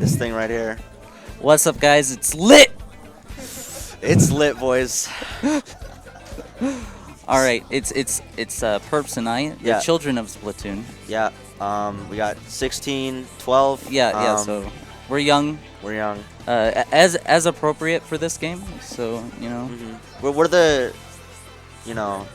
This thing right here. What's up, guys? It's lit. It's lit, boys. All right, it's Perps and I, the Yeah. children of Splatoon. Yeah. We got 16, 12. Yeah. So we're young, We're young. as appropriate for this game. So We're the, you know,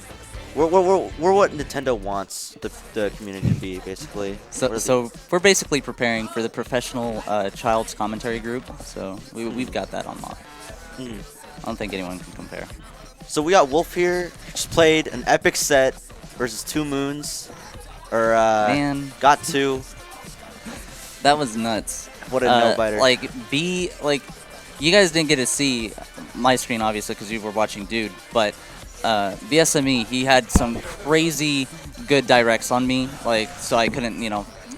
we're what Nintendo wants the community to be, basically. So we're basically preparing for the professional child's commentary group. So we've got that on lock. Mhm. I don't think anyone can compare. So we got Wolf here. Just played an epic set versus 2 moons. Or Man. got 2. That was nuts. What a no-biter. You guys didn't get to see my screen, obviously, because you were watching Dude, but VSME, he had some crazy good directs on me, so I couldn't,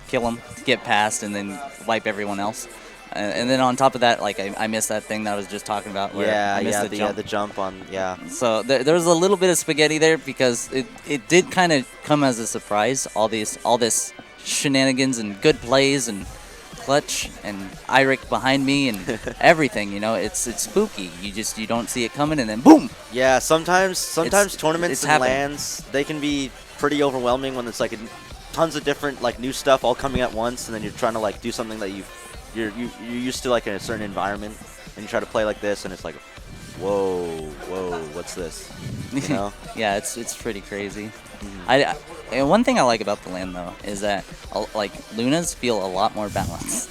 kill him, get past, and then wipe everyone else. And then on top of that, I missed that thing that I was just talking about. Where I missed the jump on, So there was a little bit of spaghetti there because it did kind of come as a surprise. All this shenanigans and good plays and clutch and Iric behind me and everything. It's spooky. You don't see it coming and then boom. Yeah, sometimes tournaments and happening. lands, they can be pretty overwhelming when it's tons of different new stuff all coming at once, and then you're trying to do something that you're used to in a certain environment, and you try to play like this, and it's like, whoa, what's this? You know? Yeah, it's pretty crazy. And one thing I like about the land though is that Lunas feel a lot more balanced.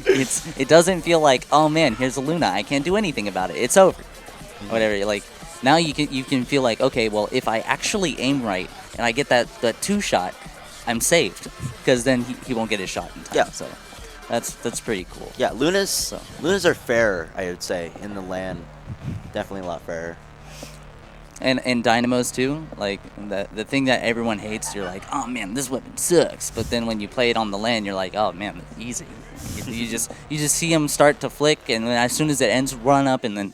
It doesn't feel like, oh man, here's a Luna, I can't do anything about it. It's over. Whatever. Now you can feel like, okay, well if I actually aim right and I get that 2 shot, I'm saved because then he won't get his shot in time. Yeah. So that's pretty cool. Yeah, Lunas are fairer, I would say, in the land. Definitely a lot fairer. And dynamos too, the thing that everyone hates, you're like, oh man, this weapon sucks. But then when you play it on the land, you're like, oh man, it's easy. You just see them start to flick, and then as soon as it ends, run up, and then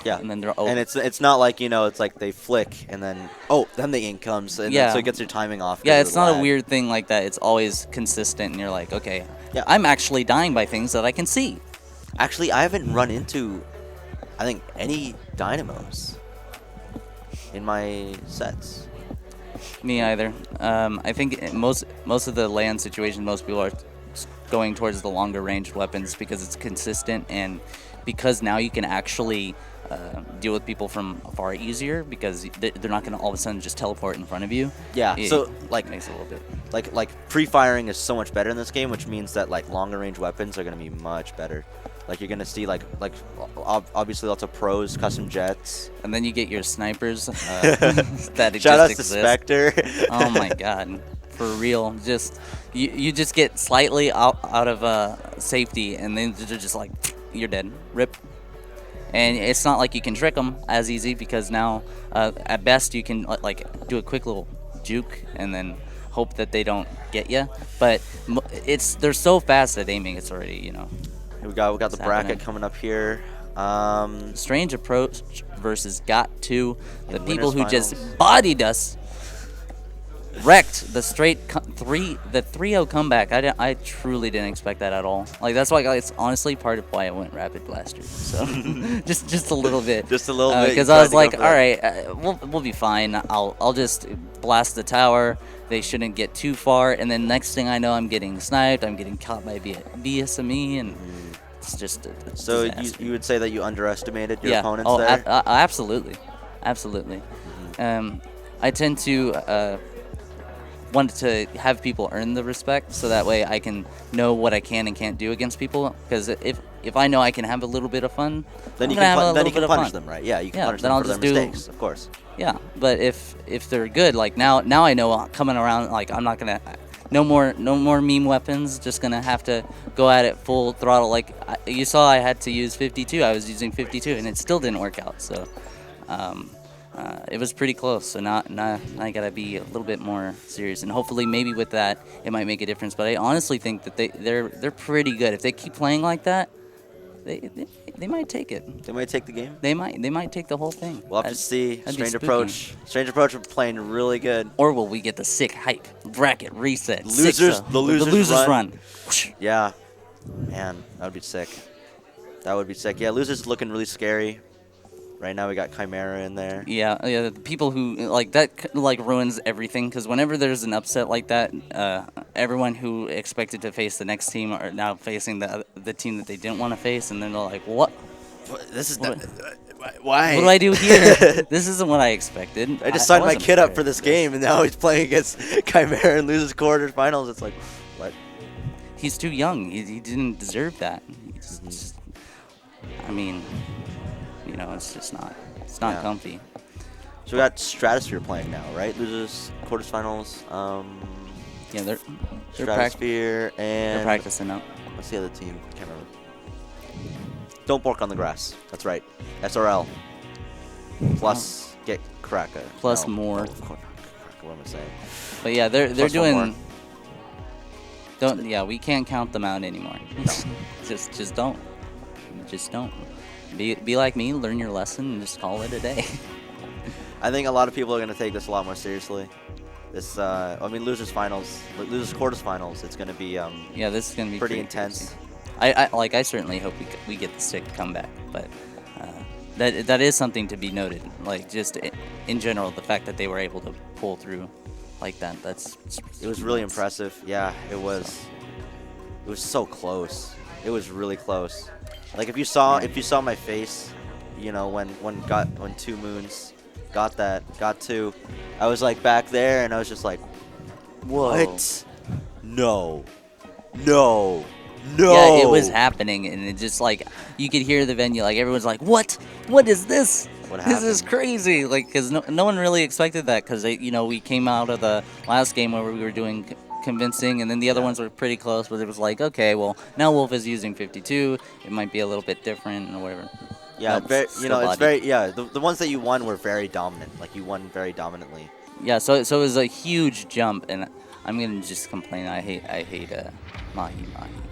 and then they're over. And it's not it's like they flick and then then the ink comes, and then, so it gets your timing off. Yeah, it's not a weird thing like that. It's always consistent, and you're like, okay, I'm actually dying by things that I can see. Actually, I haven't run into, I think, any dynamos in my sets. Me either. I think most of the land situation, most people are going towards the longer ranged weapons because it's consistent, and because now you can actually deal with people from afar easier because they're not going to all of a sudden just teleport in front of you. Yeah, so makes it a little bit. Pre-firing is so much better in this game, which means that longer range weapons are going to be much better. You're going to see obviously lots of pros, custom jets. And then you get your snipers that Shout out just to exist. Spectre. Oh my god. For real. Just you just get slightly out of safety, and then they're just like, you're dead. Rip. And it's not like you can trick them as easy because now at best you can do a quick little juke and then hope that they don't get you. But they're so fast at aiming. It's already We got the bracket happening. coming up here. Strange approach versus Got 2. The In people who winners just finals. bodied us. Wrecked the the 3-0 comeback. I truly didn't expect that at all. That's why it's honestly part of why I went Rapid Blaster. So just a little bit. Just a little bit. Because I was like, all right, we'll be fine. I'll just blast the tower. They shouldn't get too far. And then next thing I know, I'm getting sniped. I'm getting caught by BSME, and it's just a So disaster. you would say that you underestimated your opponents there? Absolutely. I tend to want to have people earn the respect, so that way I can know what I can and can't do against people. Because if I know I can have a little bit of fun, then you can can punish them, right? Yeah, you can punish then them I'll for their just do- mistakes, of course. Yeah, but if they're good, now I know coming around, I'm not gonna. No more meme weapons. Just gonna have to go at it full throttle. You saw, I had to use 52. I was using 52, and it still didn't work out. So, it was pretty close. So now I gotta be a little bit more serious, and hopefully maybe with that it might make a difference. But I honestly think that they're pretty good. If they keep playing like that, they might take it. They might take the game. They might take the whole thing. We'll have to see. That'd be Strange spooky. Approach. Strange Approach are playing really good. Or will we get the sick hype bracket reset? The losers losers run. run. Whoosh. Yeah. Man, that would be sick. That would be sick. Yeah, losers looking really scary. Right now we got Chimera in there. Yeah, yeah. The people who like that like ruins everything because whenever there's an upset like that, everyone who expected to face the next team are now facing the team that they didn't want to face, and then they're like, "What? This is What, why? what do I do here? This isn't what I expected." I just signed my wasn't kid up prepared for this for game, and now he's playing against Chimera and loses quarterfinals. It's like, what? He's too young. He didn't deserve that. Just, I mean, you know, it's just not. It's not Yeah. comfy. So we got Stratosphere playing now, right? Losers quarterfinals. Yeah, they're Stratosphere and practicing now. what's the other team? Can't remember. Don't Bork on the grass. That's right. SRL. Plus get Kraka. Plus No, more. no, Kraka, what am I saying? But yeah, they're Plus one more. doing. Don't yeah, we can't count them out anymore. just don't. Just don't. Be like me, learn your lesson, and just call it a day. I think a lot of people are going to take this a lot more seriously. This, I mean, losers quarterfinals. It's going to be Yeah, this is gonna be pretty pretty intense. I certainly hope we get the sick comeback, but that is something to be noted. Like just in general, the fact that they were able to pull through like that. It was really nuts. impressive. Yeah, it was. It was so close. It was really close. Like if you saw my face, you know, when Two Moons got two, I was like back there and I was just like, what? No. No. No. Yeah, it was happening, and it just like you could hear the venue, like everyone's like, "What? What is this? What This is happened?" crazy!" Like, because no one really expected that, because we came out of the last game where we were doing convincing, and then the other Yeah. ones were pretty close, but it was like, okay, well now Wolf is using 52, it might be a little bit different or whatever. Yeah, Nope, very, still it's body. very, yeah, the ones that you won were very dominant. Like you won very dominantly. Yeah, so it was a huge jump, and I'm gonna just complain. I hate Mahi.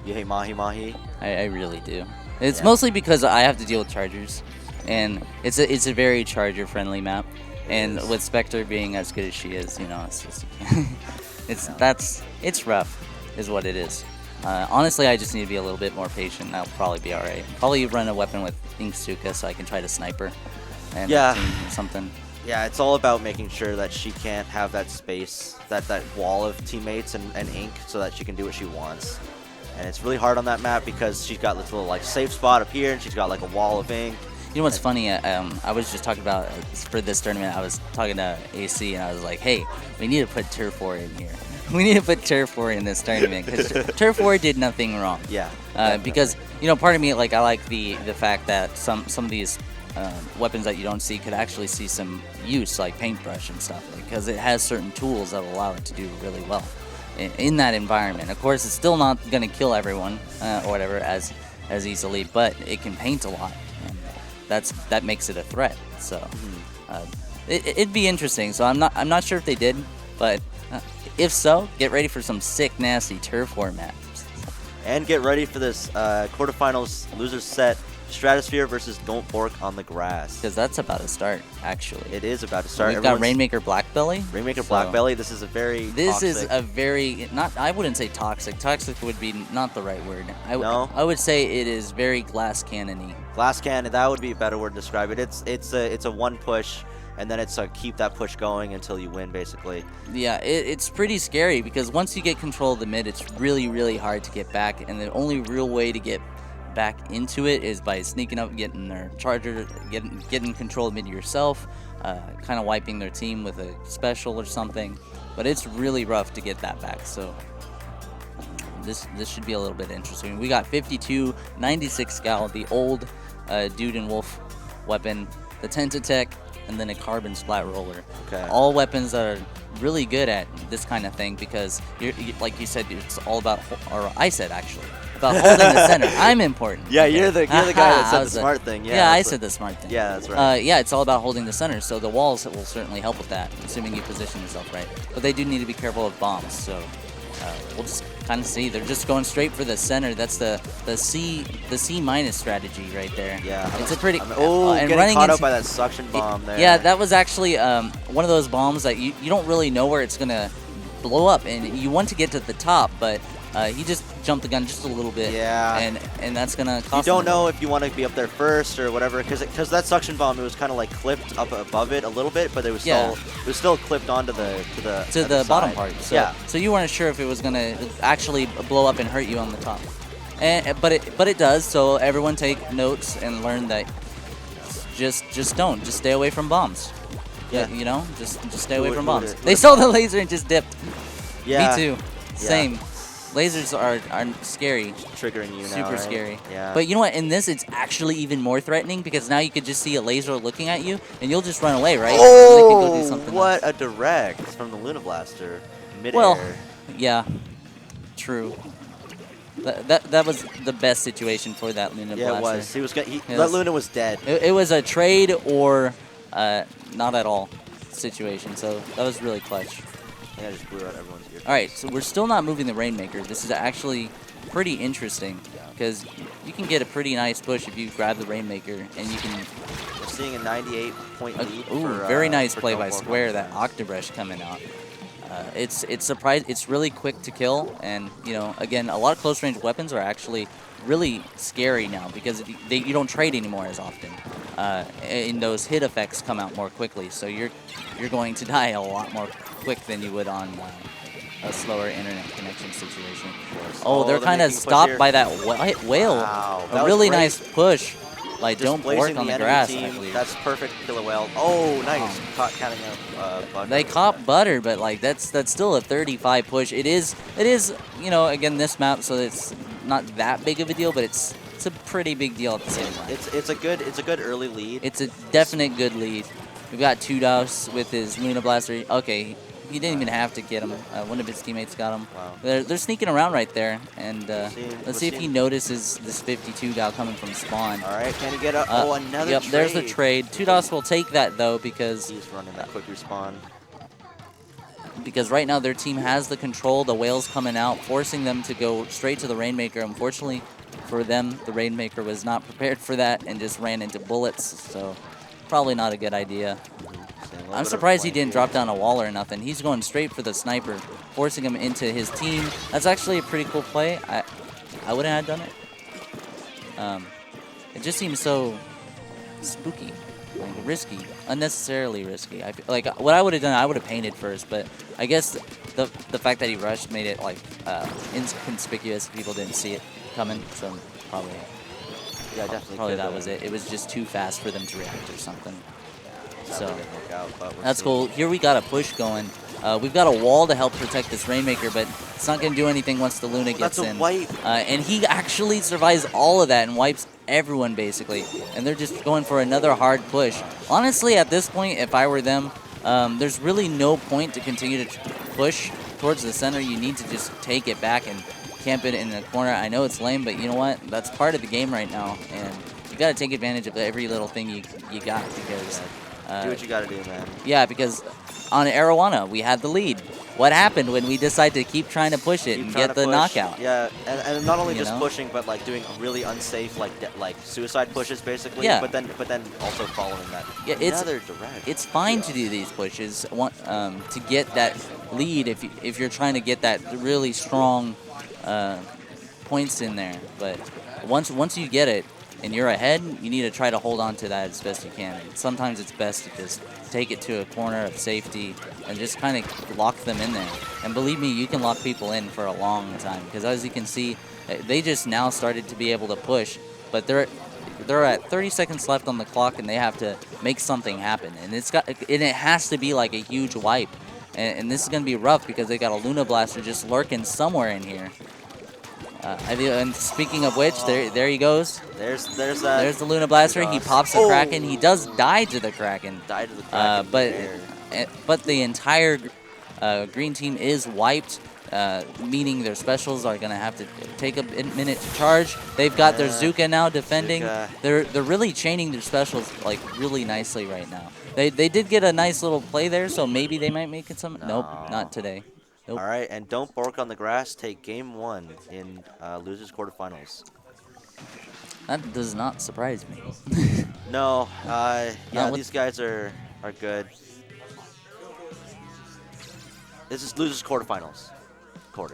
You hate Mahi Mahi? I really do. It's Yeah. mostly because I have to deal with Chargers, and it's a very Charger friendly map. And is. with Spectre being as good as she is, it's just it's rough, is what it is. Honestly, I just need to be a little bit more patient. And I'll probably be all right. Probably run a weapon with Inksuka so I can try to sniper and Yeah. something. Yeah, it's all about making sure that she can't have that space, that wall of teammates and ink, so that she can do what she wants. And it's really hard on that map because she's got this little like safe spot up here, and she's got like a wall of ink. You know what's funny? I was just talking about for this tournament. I was talking to AC, and I was like, "Hey, we need to put Turf War in here. We need to put Turf War in this tournament because Turf War did nothing wrong." Yeah. Because part of me I like the fact that some of these weapons that you don't see could actually see some use, like paintbrush and stuff, because it has certain tools that will allow it to do really well in that environment. Of course, it's still not going to kill everyone or whatever as easily, but it can paint a lot. That makes it a threat. So it'd be interesting. So I'm not sure if they did, but if so, get ready for some sick, nasty turf war maps. And get ready for this quarterfinals losers set, Stratosphere versus Don't Bork on the grass. Because that's about to start, actually. It is about to start. We've got Rainmaker Blackbelly. Rainmaker So Blackbelly. This is a very This is toxic- a very I wouldn't say toxic. Toxic would be not the right word. No? I would say it is very glass cannon-y. glass cannon. That would be a better word to describe it. It's a one push, and then it's a keep that push going until you win, basically. Yeah, it's pretty scary because once you get control of the mid, it's really, really hard to get back, and the only real way to get back into it is by sneaking up, getting their charger, getting control of mid yourself, kind of wiping their team with a special or something. But it's really rough to get that back. So this should be a little bit interesting. We got 52, 96 Scowl, the old Dude and Wolf weapon, the Tentatech, and then a Carbon Splat Roller. Okay. All weapons that are really good at this kind of thing because, like you said, it's all about, or I said actually, about holding the center. I'm important. Yeah, okay? you're the guy that I said the was smart thing. Yeah, Yeah, I that's said the smart thing. Yeah, that's right. Yeah, it's all about holding the center, so the walls will certainly help with that, assuming you position yourself right. But they do need to be careful of bombs, so we'll just kind of see. They're just going straight for the center. That's the C minus strategy right there. Yeah. It's a pretty. and and getting running caught into, up by that suction bomb there. Yeah, that was actually one of those bombs that you don't really know where it's gonna blow up, and you want to get to the top, but He just jumped the gun just a little bit. Yeah. And that's gonna cost. You don't him. know if you want to be up there first or whatever, because that suction bomb, it was kind of like clipped up above it a little bit, but it was still clipped onto the bottom side. part. So, yeah. So you weren't sure if it was gonna actually blow up and hurt you on the top. But it does. So everyone take notes and learn that. Just stay away from bombs. Yeah. You know, just stay away from bombs. They saw the laser and just dipped. Yeah. Me too. Same. Lasers are scary. Triggering you now, Super right? scary. Yeah. But you know what? In this, it's actually even more threatening because now you could just see a laser looking at you and you'll just run away, right? Oh, and they can go do something what else. a direct from the Luna Blaster. Mid-air. Well, yeah. True. That was the best situation for that Luna Blaster. Yeah, it was. That Luna was dead. It was a trade or not at all situation, so that was really clutch. I think I just blew out everyone's ear. All right, so we're still not moving the Rainmaker. This is actually pretty interesting because you can get a pretty nice push if you grab the Rainmaker, and you can. We're seeing a 98-point lead. Very nice for play by Bork. Square. That Octobrush coming out. It's really quick to kill, and you know, again, a lot of close range weapons are actually really scary now because you don't trade anymore as often. And those hit effects come out more quickly, so you're going to die a lot more quick than you would on a slower internet connection situation. Oh, they're kind of stopped by that whale. Wow, a really nice push. Like, don't Bork on the grass, I believe. That's perfect, killer whale. Oh, nice. Caught counting out Butter. They caught Butter, but like that's still a 35 push. It is, you know, again, this map, so it's not that big of a deal, but it's a pretty big deal at the same time. It's a good early lead. It's a definite good lead. We've got Tudos with his Luna Blaster. Okay, he didn't even have to get him. One of his teammates got him. Wow. They're sneaking around right there, and let's see if he notices this 52 gal coming from spawn. All right, can he get up? Another Yep, trade. there's the trade. Tudos will take that though because he's running that quick respawn. Because right now their team has the control. The whale's coming out, forcing them to go straight to the Rainmaker. Unfortunately for them, the Rainmaker was not prepared for that and just ran into bullets. So probably not a good idea. I'm surprised he didn't drop down a wall or nothing. He's going straight for the sniper, forcing him into his team. That's actually a pretty cool play. I wouldn't have done it. It just seems so spooky, like risky, unnecessarily risky. I feel like what I would have done, I would have painted first, but I guess the fact that he rushed made it like inconspicuous. People didn't see it coming, so probably definitely that was it. It was just too fast for them to react or something. So we'll that's see. cool. Here we got a push going. We've got a wall to help protect this Rainmaker, but it's not going to do anything once the Luna gets in. That's a wipe. And he actually survives all of that and wipes everyone, basically. And they're just going for another hard push. Honestly, at this point, if I were them, there's really no point to continue to push towards the center. You need to just take it back and camp it in the corner. I know it's lame, but you know what? That's part of the game right now. And you got to take advantage of every little thing you got because... do what you gotta do, man. Yeah, because on Arowana, we had the lead. What happened when we decided to keep trying to push it and get the knockout? Yeah, and not only just pushing, but like doing really unsafe, like suicide pushes, basically. Yeah. But then also following that. Yeah, Another direct. It's fine to do these pushes to get that lead if you're trying to get that really strong points in there. But once you get it, and you're ahead, you need to try to hold on to that as best you can. And sometimes it's best to just take it to a corner of safety and just kind of lock them in there. And believe me, you can lock people in for a long time because as you can see, they just now started to be able to push, but they're at 30 seconds left on the clock and they have to make something happen. And it has to be like a huge wipe. And this is going to be rough because they got a Luna Blaster just lurking somewhere in here. And speaking of which, there he goes. There's the Luna Blaster. He pops the Kraken. He does die to the Kraken. But the entire green team is wiped, meaning their specials are gonna have to take a minute to charge. They've got their Zuka now defending. They're really chaining their specials like really nicely right now. They did get a nice little play there, so maybe they might make it some. Nope, not today. Nope. All right, and don't Bork on the grass. Take game 1 in losers quarterfinals. That does not surprise me. No, these guys are good. This is losers quarterfinals. Yeah.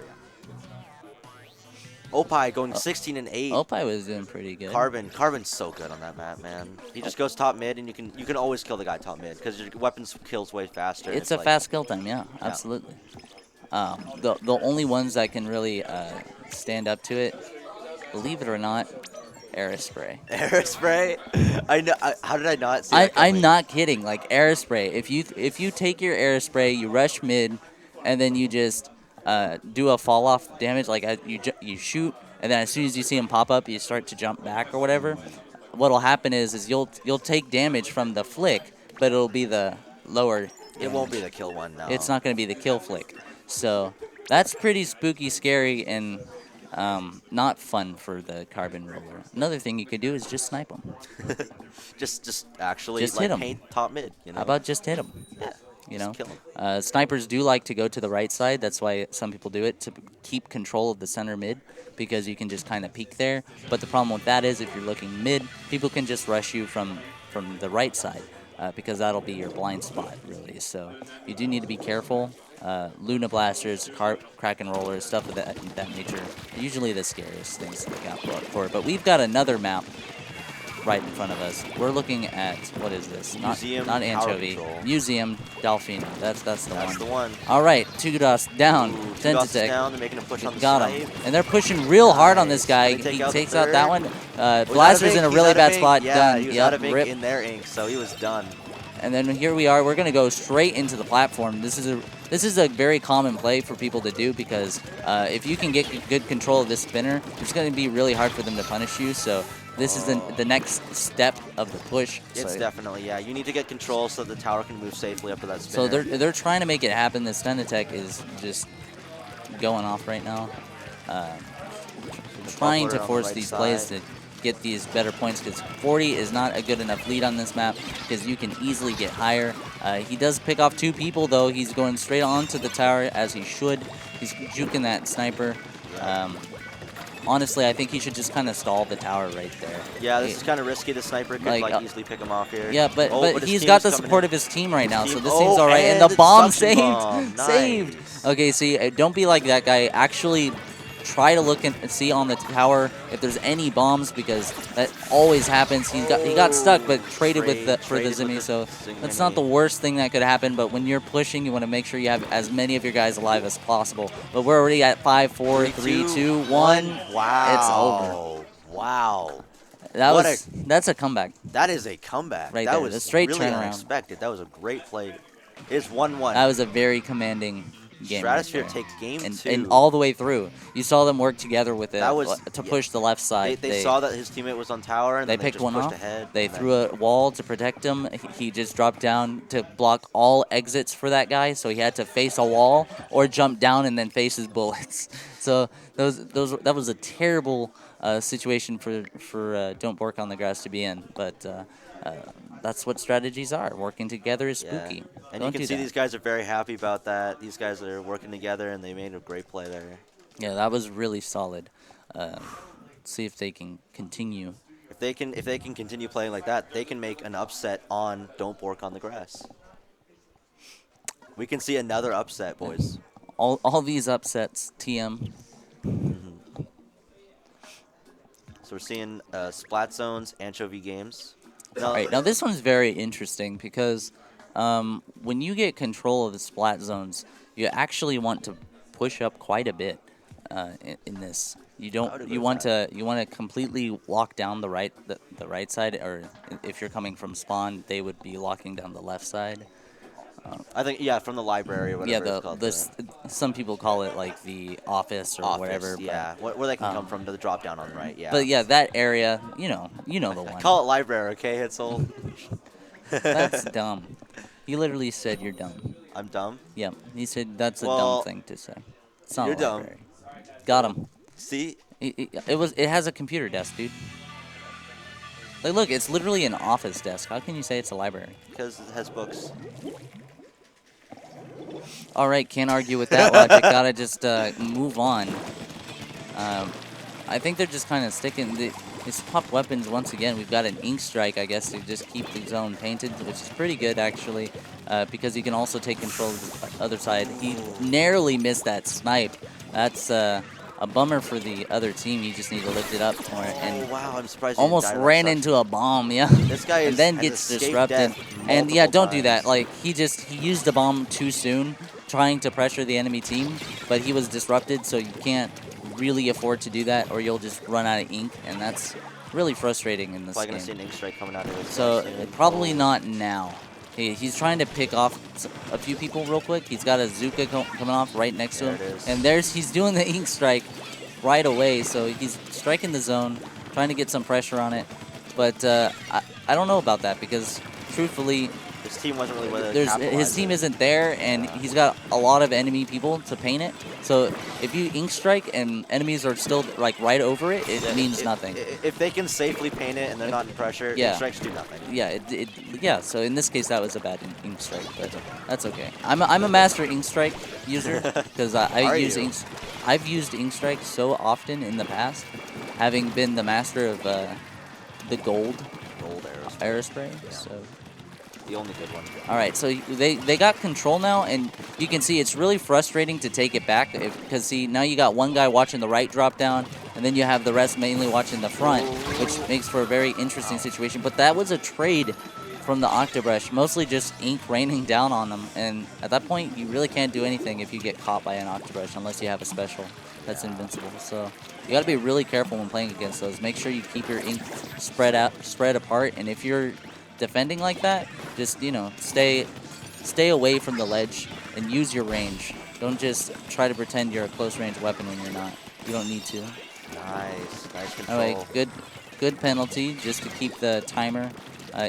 Opie going 16 and 8. Opie was doing pretty good. Carbon's so good on that map, man. He just goes top mid, and you can always kill the guy top mid because your weapons kills way faster. It's a fast kill time, yeah, absolutely. The only ones that can really stand up to it, believe it or not, Aerospray. Aerospray. I know. How did I not see that coming? I'm not kidding. Like Aerospray, if you take your Aerospray, you rush mid, and then you just do a fall off damage, like you shoot, and then as soon as you see him pop up, you start to jump back or whatever. What'll happen is you'll take damage from the flick, but it'll be the lower. It won't be the kill one, no. It's not going to be the kill flick. So that's pretty spooky, scary, and not fun for the Carbon Roller. Another thing you could do is just snipe them. just actually Just like hit 'em. paint top mid. You know? How about just hit them? Yeah. You just know, kill 'em. snipers do like to go to the right side. That's why some people do it, to keep control of the center mid, because you can just kind of peek there. But the problem with that is if you're looking mid, people can just rush you from the right side, because that'll be your blind spot, really. So you do need to be careful. Luna blasters, Kraken rollers, stuff of that nature are usually the scariest things to look out for. But we've got another map right in front of us. We're looking at, what is this? Museum not Power Anchovy. Control. Museum Delfino. That's the one. That's the one. All right, Tugudos down. Ooh, Tudos is Tentatek. down. They're making a push on the Got snipe. him. And they're pushing real hard on this guy. They take He out the takes out that third. one. Was out of Blaster's ink. in a He's really out of bad ink. spot. Yeah, Done. he was Yep, out of ink rip. in their ink, so he was done. And then here we are. We're going to go straight into the platform. This is a very common play for people to do, because if you can get good control of this spinner, it's going to be really hard for them to punish you. So this is the next step of the push. It's So, definitely, yeah. You need to get control so the tower can move safely up to that so spinner. they're trying to make it happen. This Tentatek is just going off right now. Trying to on the force right these side. plays to get these better points, because 40 is not a good enough lead on this map, because you can easily get higher. He does pick off 2 people, though. He's going straight onto the tower, as he should. He's juking that sniper. Honestly, I think he should just kind of stall the tower right there. Yeah, this is kind of risky. The sniper could like easily pick him off here. Yeah, but his he's team got is the coming support in. of his team right now, His so team- this seems all right. And and the bomb suction saved. bomb. Saved. Nice. Okay, see, don't be like that guy. Actually try to look and see on the tower if there's any bombs, because that always happens. He got stuck, but traded for the Zimmy, so that's not the worst thing that could happen. But when you're pushing, you want to make sure you have as many of your guys alive as possible. But we're already at 5, 4, 3, 2, 1. Wow. It's over. Wow. That's a comeback. That is a comeback. Right that there, was the straight really turnaround. unexpected. That was a great play. It's 1-1. That was a very commanding game. Stratosphere right there. takes game and, 2. and all the way through. You saw them work together with it That was- to yeah. push the left side. They saw that his teammate was on tower, and They then picked just one pushed off. ahead. They and then- threw a wall to protect him. He just dropped down to block all exits for that guy, so he had to face a wall or jump down and then face his bullets. So that was a terrible situation for Don't Bork on the Grass to be in. But that's what strategies are. Working together is spooky. And Don't you can do see that. these guys are very happy about that. These guys are working together, and they made a great play there. Yeah, that was really solid. See if they can continue. If they can continue playing like that, they can make an upset on Don't Bork on the Grass. We can see another upset, boys. All these upsets, TM. So we're seeing Splat Zones, Anchovy games. All right, now this one's very interesting, because when you get control of the splat zones, you actually want to push up quite a bit in this. You want to completely lock down the right side, or if you're coming from spawn, they would be locking down the left side. I think, yeah, from the library or whatever it's called. Some people call it like the office or whatever. Yeah, where they can come from to the drop down on the right, yeah. But yeah, that area, you know the one. Call it library, okay, Hitzel? That's dumb. He literally said you're dumb. I'm dumb? Yeah, he said that's a Well, dumb thing to say. It's not you're a dumb. library. Got him. See? It has a computer desk, dude. Like, look, it's literally an office desk. How can you say it's a library? Because it has books. All right, can't argue with that logic. Gotta just move on. I think they're just kind of sticking. These pop weapons, once again, we've got an ink strike, I guess, to just keep the zone painted, which is pretty good, actually, because you can also take control of the other side. He narrowly missed that snipe. That's a bummer for the other team. You just need to lift it up more. And wow, I'm surprised. almost ran into a bomb, yeah. This guy and is, then has gets escaped disrupted. death And yeah, don't do multiple that. times. Like he used the bomb too soon, trying to pressure the enemy team, but he was disrupted, so you can't really afford to do that, or you'll just run out of ink, and that's really frustrating in this Probably gonna game. see an ink strike coming out of his So soon. probably not now. He's trying to pick off a few people real quick. He's got a Zuka coming off right next to him, There it is. and he's doing the ink strike right away. So he's striking the zone, trying to get some pressure on it. But I don't know about that because truthfully, His team wasn't really with it. his team isn't there, and he's got a lot of enemy people to paint it. So if you ink strike and enemies are still like right over it, it means nothing. If they can safely paint it and they're not in pressure, Yeah. ink strikes do nothing. Yeah, yeah. So in this case, that was a bad ink strike, but that's okay. I'm a master ink strike user because I've used ink strike so often in the past, having been the master of the gold aerospray. Yeah. So. The only good one. All right, so they got control now, and you can see it's really frustrating to take it back because, see, now you got one guy watching the right drop down, and then you have the rest mainly watching the front, which makes for a very interesting situation. But that was a trade from the Octobrush, mostly just ink raining down on them, and at that point, you really can't do anything if you get caught by an Octobrush unless you have a special that's invincible. So you got to be really careful when playing against those. Make sure you keep your ink spread apart, and if you're defending like that, just, you know, stay away from the ledge and use your range. Don't just try to pretend you're a close range weapon when you're not. You don't need to. Nice control. All right, good penalty just to keep the timer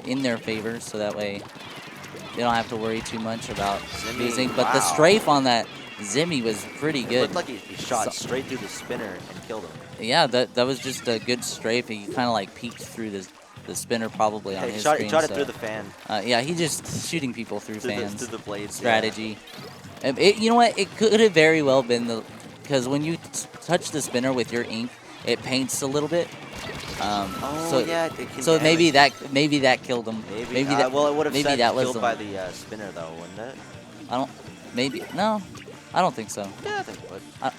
in their favor, so that way they don't have to worry too much about losing. But the strafe on that Zimmy was pretty good. It looked like he shot straight through the spinner and killed him. Yeah, that was just a good strafe. He kind of like peeked through the spinner probably on his screen. He shot it through the fan. Yeah, he just shooting people through fans. Through the blades. Strategy. Yeah. You know what? It could have very well been because when you touch the spinner with your ink, it paints a little bit. So maybe that killed him. Maybe that. Well, it would have said killed by the the spinner though, wouldn't it? No, I don't think so. Yeah, I think it would.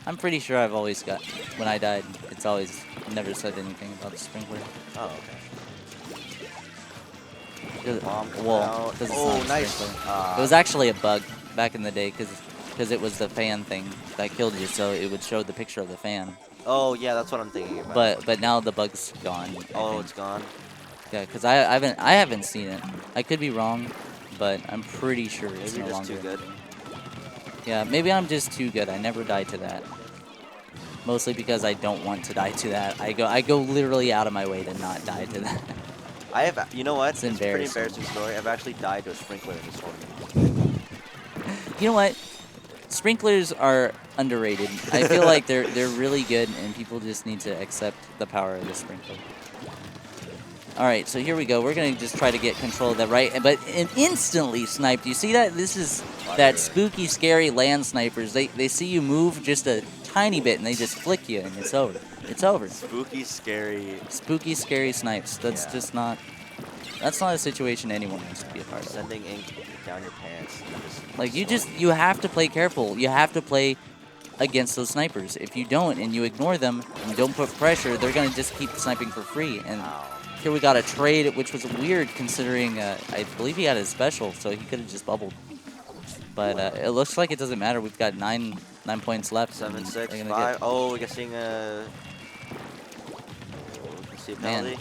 I'm pretty sure I've always got, when I died, it's always never said anything about the sprinkler. Oh, okay. Well, because it's not nice. It was actually a bug back in the day because it was the fan thing that killed you, so it would show the picture of the fan. Oh yeah, that's what I'm thinking about. But now the bug's gone. Oh, it's gone. Yeah, because I haven't seen it. I could be wrong, but I'm pretty sure it's no longer. Too good. Yeah, maybe I'm just too good. I never died to that. Mostly because I don't want to die to that. I go literally out of my way to not die to that. I have, you know what? It's a pretty embarrassing story. I've actually died to a sprinkler in this tournament. You know what? Sprinklers are underrated. I feel like they're really good, and people just need to accept the power of the sprinkler. All right, so here we go. We're gonna just try to get control of that right, but instantly sniped. You see that? This is that spooky, scary land snipers. They see you move just a tiny bit, and they just flick you, and it's over. It's over. Spooky, scary. Spooky, scary snipes. That's just not. That's not a situation anyone wants to be a part of. Sending ink down your pants. Like you have to play careful. You have to play against those snipers. If you don't and you ignore them and don't put pressure, they're gonna just keep sniping for free. And here we got a trade, which was weird considering I believe he had his special, so he could have just bubbled. But it looks like it doesn't matter. We've got 9 points left. 7, 6, 5. Oh, we're getting a penalty.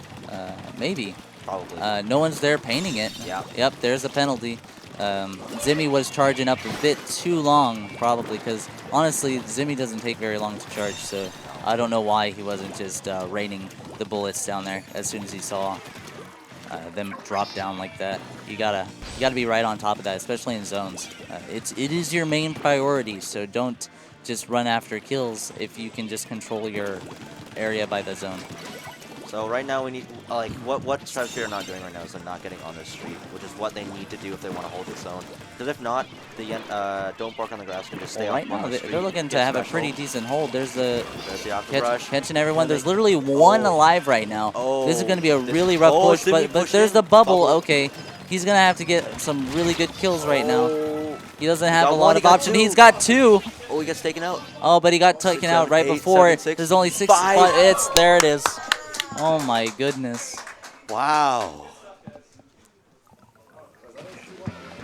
Maybe. Probably. No one's there painting it. Yeah. Yep. There's a penalty. Zimmy was charging up a bit too long, probably, because honestly, Zimmy doesn't take very long to charge, so I don't know why he wasn't just raining the bullets down there as soon as he saw them drop down like that. You gotta be right on top of that, especially in zones. It is your main priority, so don't just run after kills if you can just control your area by the zone. So right now we need, like, what Stratosphere are not doing right now is they're not getting on this street, which is what they need to do if they want to hold this zone. Because if not, the don't Bork on the grass can just stay right now, they're looking to have a pretty decent hold. There's the catching everyone. There's literally one alive right now. This is going to be a really rough push, but there's the bubble. Okay, he's going to have to get some really good kills right now. He doesn't have a lot of options. He's got 2. Oh, he gets taken out. Oh, but he got taken 6, out 7, right 8, before. 7, 6, There's only 6. 5. There it is. Oh my goodness. Wow.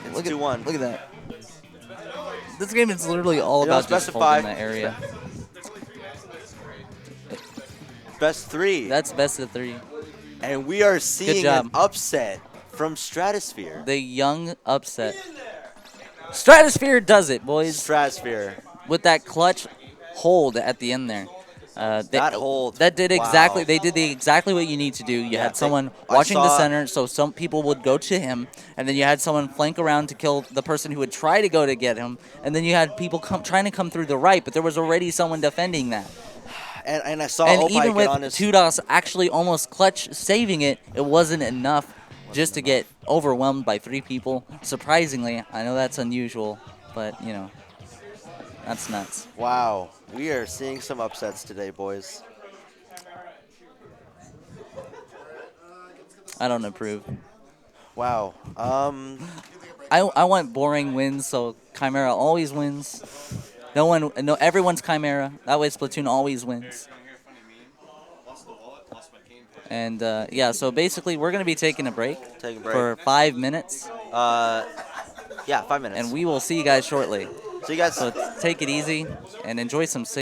It's Look 2-1. Look at that. This game is literally all You know, about best just of holding 5. that area. Best 3. That's best of 3. And we are seeing job. an upset from Stratosphere. The young upset. Stratosphere does it, boys. Stratosphere. With that clutch hold at the end there. That hold. That did exactly. Wow. They did exactly what you need to do. You Yeah, had someone I watching the saw- center, so some people would go to him, and then you had someone flank around to kill the person who would try to go to get him, and then you had people trying to come through the right, but there was already someone defending that. And I saw And Opie even get with on his... Tudos actually almost clutch saving it, it wasn't enough just to get overwhelmed by 3 people. Surprisingly, I know that's unusual, but you know, that's nuts. Wow. We are seeing some upsets today, boys. I don't approve. Wow. I want boring wins, so Chimera always wins. No, everyone's Chimera. That way Splatoon always wins. And yeah, so basically we're gonna be taking a break, Taking a break. for 5 minutes, Yeah, 5 minutes. and we will see you guys shortly. See you guys. So take it easy and enjoy some.